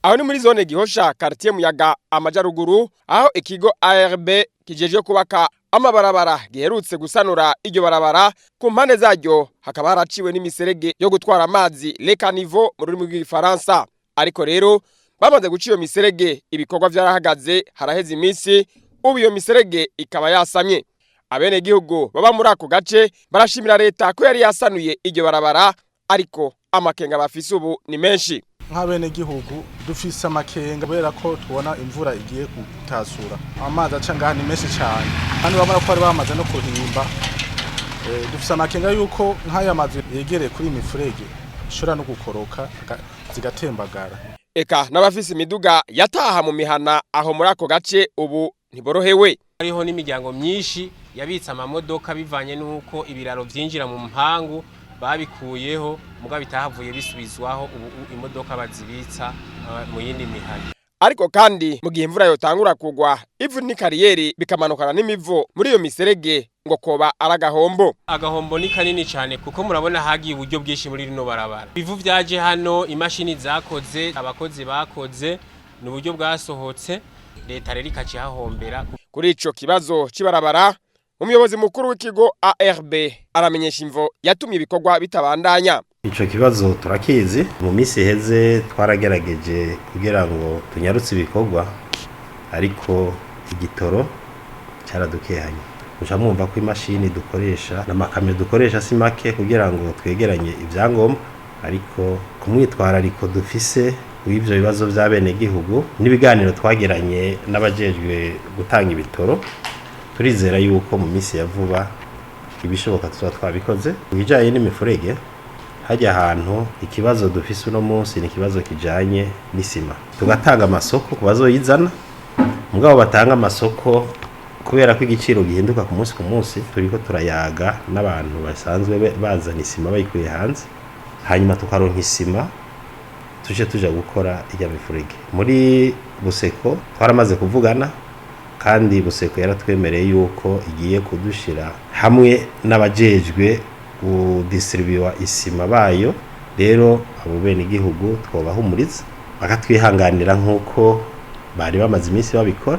aho ni muri zone Gihosha quartier Muyaga amajaruguru aho ikigo ARB kijeje kubaka amabarabara giherutse gusanura iryo barabara ku mpande zaryo hakaba haraciwe n'imiserege yo gutwara amazi le caniveau mu rurimi rw'igifaransa ariko rero bamaze guca iyo miserege ibikorwa vyarahagaze haraheze iminsi ubu iyo miserege ikaba yasamye abene gihugu baba muri ako gace barashimira leta ko yari yasanuye iryo barabara ariko amakenga bafise ubu ni menshi nk'abene gihugu dufise amakenga kubera ko tubona imvura igiye gutasura amazi aca ngaha ni menshi cyane kandi babona ko bari bamaze no kuhimba dufise amakenga yuko nk'aya mazi yegereye kuri imifurege ishobora no gukoroka zigatembagara eka n'abafise imiduga yataha mu mihana aho muri ako gace ubu ntiborohewe hariho n'imiryango myinshi yabitse amamodoka bivanye nuko ibiraro vyinjira mu mpangu babikuyeho muga bitahavuye bisubizwaho ubu imodoka bazibitsa mu yindi mihana ariko kandi mu gihe imvura yotangura kugwa ivu ni kariyeri bikamanukana n'imivo muri iyo miserege ngo koba agahombo ni kanini cyane kuko murabona hagiye uburyo bwinshi muri rino barabara bivu vyaje hano imashini zakoze abakozi bakoze n'uburyo bwasohotse leta rero ikaci hahombera kuri ico kibazo cibarabara umuyobozi mukuru w'ikigo ARB aramenyesha imvo yatumye ibikorwa bitabandanya ico kibazo turakizi mu minsi heze twaragerageje kugira ngo tunyarutse ibikorwa ariko igitoro cyaradukehanye uca mwumva ko imashini dukoresha n'amakamyo dukoresha si make kugira ngo twegeranye ivyangombwa ariko kumwitwarariko dufise w'ivyo bibazo vy'abene gihugu n'ibiganiro twageranye n'abajejwe gutanga ibitoro turizera yuko mu minsi ya vuba ibishoboka tuba twabikoze bijanye n'imifurege hajya ahantu ikibazo dufise uno munsi ni ikibazo kijanye n'isima tugatanga amasoko ku bazoyizana mugabo batanga amasoko kubera ko igiciro gihinduka ku munsi turiko turayaga n'abantu basanzwe bazana isima bayikuye hanze hanyuma tukaronka isima tuje tuja gukora ijya mifurege muri Buseko twaramaze kuvugana kandi Buseko yaratwemereye yuko igiye kudushira hamwe n'abajejwe kudistribuwa isima bayo rero abo bene igihugu twobahumuriza bakatwihanganira nkuko bari bamaze iminsi babikora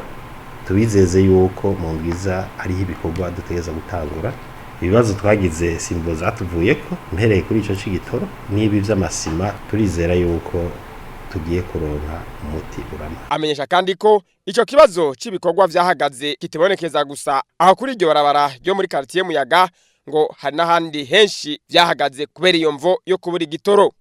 tubizeze yuko mu ndwiza ari ibikorwa dutegeza gutangura ibibazo twagize simbo zatuvuyeko mpereye kuri ico cigitoro nibi vy'amasima turizera yuko tugiye kuronka umuti urama amenyesha kandi ko ico kibazo cibikorwa vyahagaze kitibonekeza gusa aho kuri iryo barabara ryo muri quartier Muyaga ngo hari n'ahandi henshi vyahagaze kubera iyo mvo yo kubura igitoro